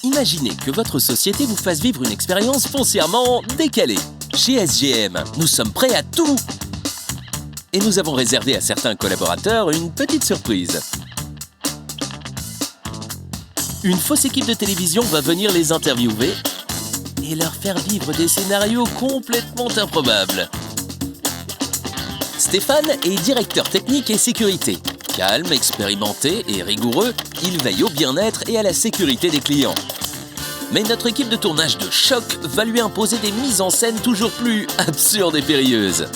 Imaginez que votre société vous fasse vivre une expérience foncièrement décalée. Chez SGM, nous sommes prêts à tout. Et nous avons réservé à certains collaborateurs une petite surprise. Une fausse équipe de télévision va venir les interviewer et leur faire vivre des scénarios complètement improbables. Stéphane est directeur technique et sécurité. Calme, expérimenté et rigoureux, il veille au bien-être et à la sécurité des clients. Mais notre équipe de tournage de choc va lui imposer des mises en scène toujours plus absurdes et périlleuses.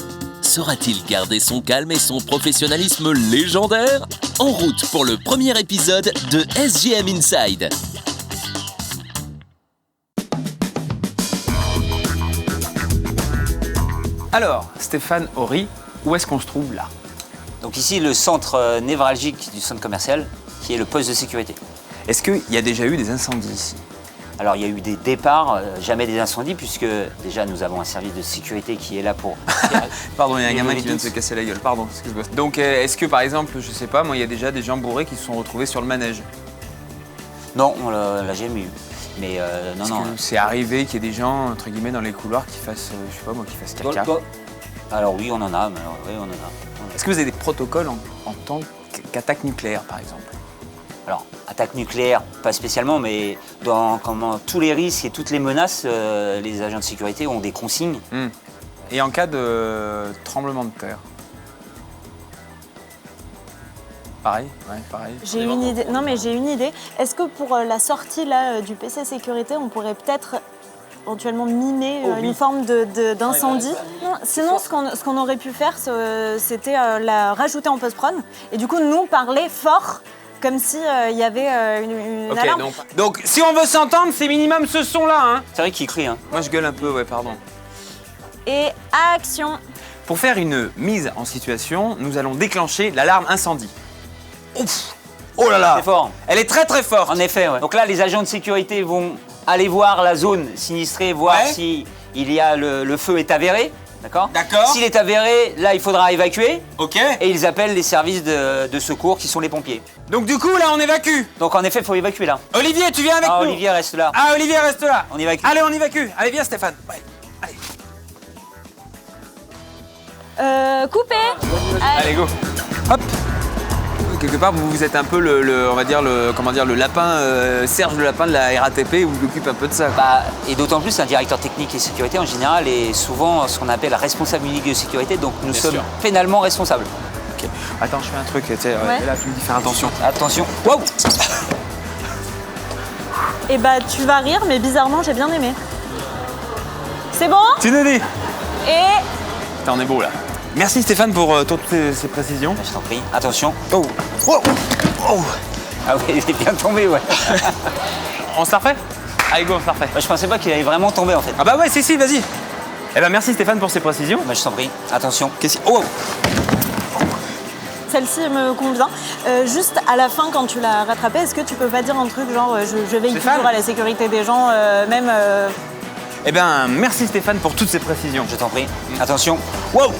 Saura-t-il garder son calme et son professionnalisme légendaire? En route pour le premier épisode de SGM Inside. Alors, Stéphane Horry, où est-ce qu'on se trouve là? Donc ici, le centre névralgique du centre commercial, qui est le poste de sécurité. Est-ce qu'il y a déjà eu des incendies ici? Alors il y a eu des départs, jamais des incendies, puisque déjà nous avons un service de sécurité qui est là pour... Pardon, il y a un gamin qui vient de se casser la gueule, pardon, excuse-moi. Donc est-ce que par exemple, je sais pas, moi il y a déjà des gens bourrés qui se sont retrouvés sur le manège? Non, on l'a jamais eu. Mais non, Est-ce non. que c'est arrivé qu'il y ait des gens, entre guillemets, dans les couloirs qui fassent, je sais pas moi, qui fassent caca? Alors oui, on en a, mais oui, on en a. Est-ce que vous avez des protocoles en tant qu'attaque nucléaire, par exemple? Alors, attaque nucléaire, pas spécialement, mais dans tous les risques et toutes les menaces, les agents de sécurité ont des consignes. Et en cas de tremblement de terre? Pareil, ouais, pareil. J'ai une idée. Non, mais j'ai une idée. Est-ce que pour la sortie là, du PC sécurité, on pourrait peut-être éventuellement mimer une forme d'incendie? Non, sinon, ce qu'on aurait pu faire, c'était la rajouter en post-prod. Et du coup, nous parler fort, comme si y avait une alarme. Donc, si on veut s'entendre, c'est minimum ce son-là, hein? C'est vrai qu'il crie, hein. Moi, je gueule un peu, ouais, pardon. Et action. Pour faire une mise en situation, nous allons déclencher l'alarme incendie. Ouf! Oh là là! C'est fort. Elle est très très forte! En effet, ouais. Donc là, les agents de sécurité vont aller voir la zone sinistrée, voir si il y a le feu est avéré. D'accord. S'il est avéré, là, il faudra évacuer. Ok. Et ils appellent les services de secours qui sont les pompiers. Donc du coup, là, on évacue. Donc en effet, il faut évacuer là. Olivier, tu viens avec nous? Olivier reste là. Ah, Olivier reste là. On évacue. Allez, on évacue. Allez, viens, Stéphane. Ouais. Allez. Coupé. Allez, go. Hop. Quelque part, vous êtes un peu on va dire le lapin, Serge le lapin de la RATP, vous vous occupez un peu de ça. Et d'autant plus, un directeur technique et sécurité en général est souvent ce qu'on appelle responsable unique de sécurité, donc nous sommes pénalement responsables. Ok. Attends, je fais un truc, tu sais, là tu me dis faire attention. Attention. Wow. Et bah, tu vas rire, mais bizarrement, j'ai bien aimé. C'est bon? Tu nous dis. Et Putain, on est beau là. Merci Stéphane pour toutes ces précisions. Je t'en prie. Attention. Oh. Oh. Oh. Ah oui, il est bien tombé, ouais. On se la refait? Allez, go, on se la refait. Je pensais pas qu'il allait vraiment tomber en fait. Ah bah ouais, si, vas-y. Eh ben merci Stéphane pour ces précisions. Je t'en prie. Attention. Oh. celle-ci me convient. Juste à la fin, quand tu l'as rattrapée, est-ce que tu peux pas dire un truc genre je veille toujours à la sécurité des gens, même... Eh bien, merci Stéphane pour toutes ces précisions. Je t'en prie. Attention. Wow.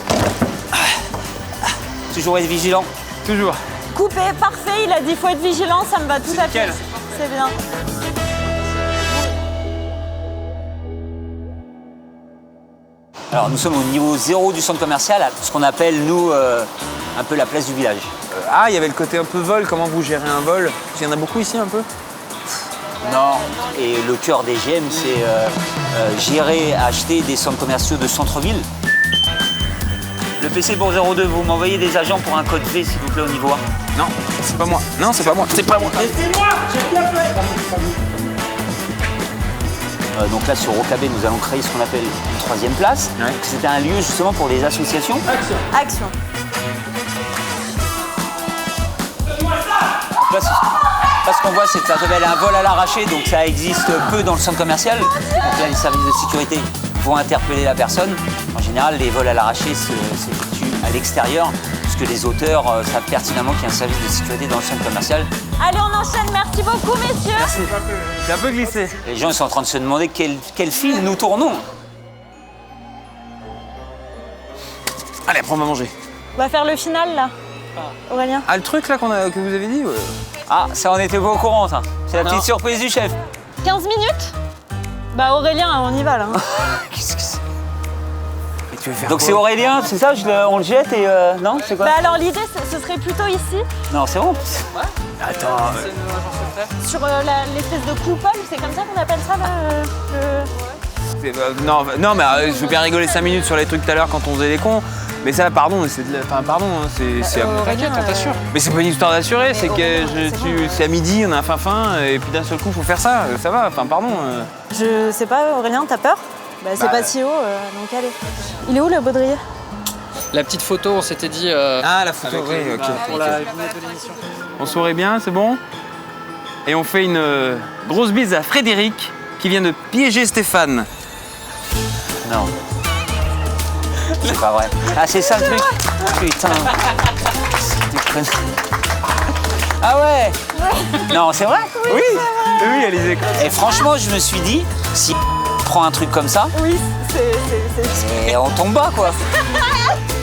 Toujours être vigilant. Toujours. Coupé, parfait, il a dit faut être vigilant, ça me va tout à fait. Nickel. C'est bien. Alors nous sommes au niveau 0 du centre commercial, à ce qu'on appelle nous un peu la place du village. Il y avait le côté un peu vol, comment vous gérez un vol? Il y en a beaucoup ici un peu? Non, et le cœur des GM, c'est gérer, acheter des centres commerciaux de centre-ville. Le PC pour 02, vous m'envoyez des agents pour un code V, s'il vous plaît, au niveau 1. Non, c'est pas moi. Non, c'est pas moi. C'est pas moi. Laissez-moi, j'ai bien fait. Donc là, sur Rocabé, nous allons créer ce qu'on appelle une troisième place. Ouais. C'était un lieu justement pour les associations. Action. Donc là, ce qu'on voit, c'est que ça s'appelle un vol à l'arraché, donc ça existe peu dans le centre commercial. Donc là, les services de sécurité vont interpeller la personne. En général, les vols à l'arraché s'effectuent à l'extérieur, puisque les auteurs savent pertinemment qu'il y a un service de sécurité dans le centre commercial. Allez, on enchaîne. Merci beaucoup, messieurs. Merci. J'ai un peu glissé. Les gens ils sont en train de se demander quel film nous tournons. Allez, après on va manger. On va faire le final, là. Aurélien. Ah, le truc là que vous avez dit Ah, ça, on n'était pas au courant, ça. C'est la petite surprise du chef. 15 minutes? Bah Aurélien, on y va là. Qu'est-ce que c'est? Et tu veux faire Donc quoi? c'est Aurélien, c'est ça? On le jette et non, c'est quoi? Bah alors l'idée, ce serait plutôt ici, Non, c'est bon. Attends. sur l'espèce de coupole, c'est comme ça qu'on appelle ça là, Non, mais je veux bien rigoler 5 minutes sur les trucs tout à l'heure quand on faisait les cons. Mais ça, pardon, c'est de la... Enfin, pardon, hein, c'est... Aurélien, on t'assure. Mais c'est pas une histoire d'assurer, c'est que Aurélien, c'est bon. c'est à midi, on a faim, et puis d'un seul coup, faut faire ça. Ça va, enfin, pardon. Je sais pas, Aurélien, t'as peur? Bah c'est pas si haut, donc allez. Il est où le baudrier? La petite photo, on s'était dit. Ah, la photo, oui, ok. Pour la vignette de l'émission. On sourit bien, c'est bon? Et on fait une grosse bise à Frédéric, qui vient de piéger Stéphane. Non. C'est pas vrai. Ah, c'est ça le truc? Putain. C'est des conneries. Ah ouais? Non, c'est vrai? Oui, oui, Alizé. Et franchement, je me suis dit, si prend un truc comme ça, Oui, c'est... et on tombe bas, quoi.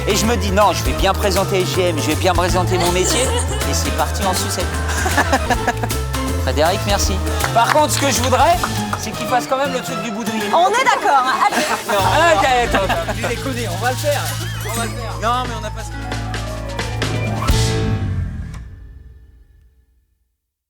Et je me dis, non, je vais bien présenter SGM, je vais bien présenter mon métier. Et c'est parti en sucette. Frédéric, merci. Par contre, ce que je voudrais, c'est qu'il fasse quand même le truc du boudrier. On est d'accord, hein. Allez. Ah, attends, tu déconnes, on va le faire. On va le faire. Non, mais on n'a pas...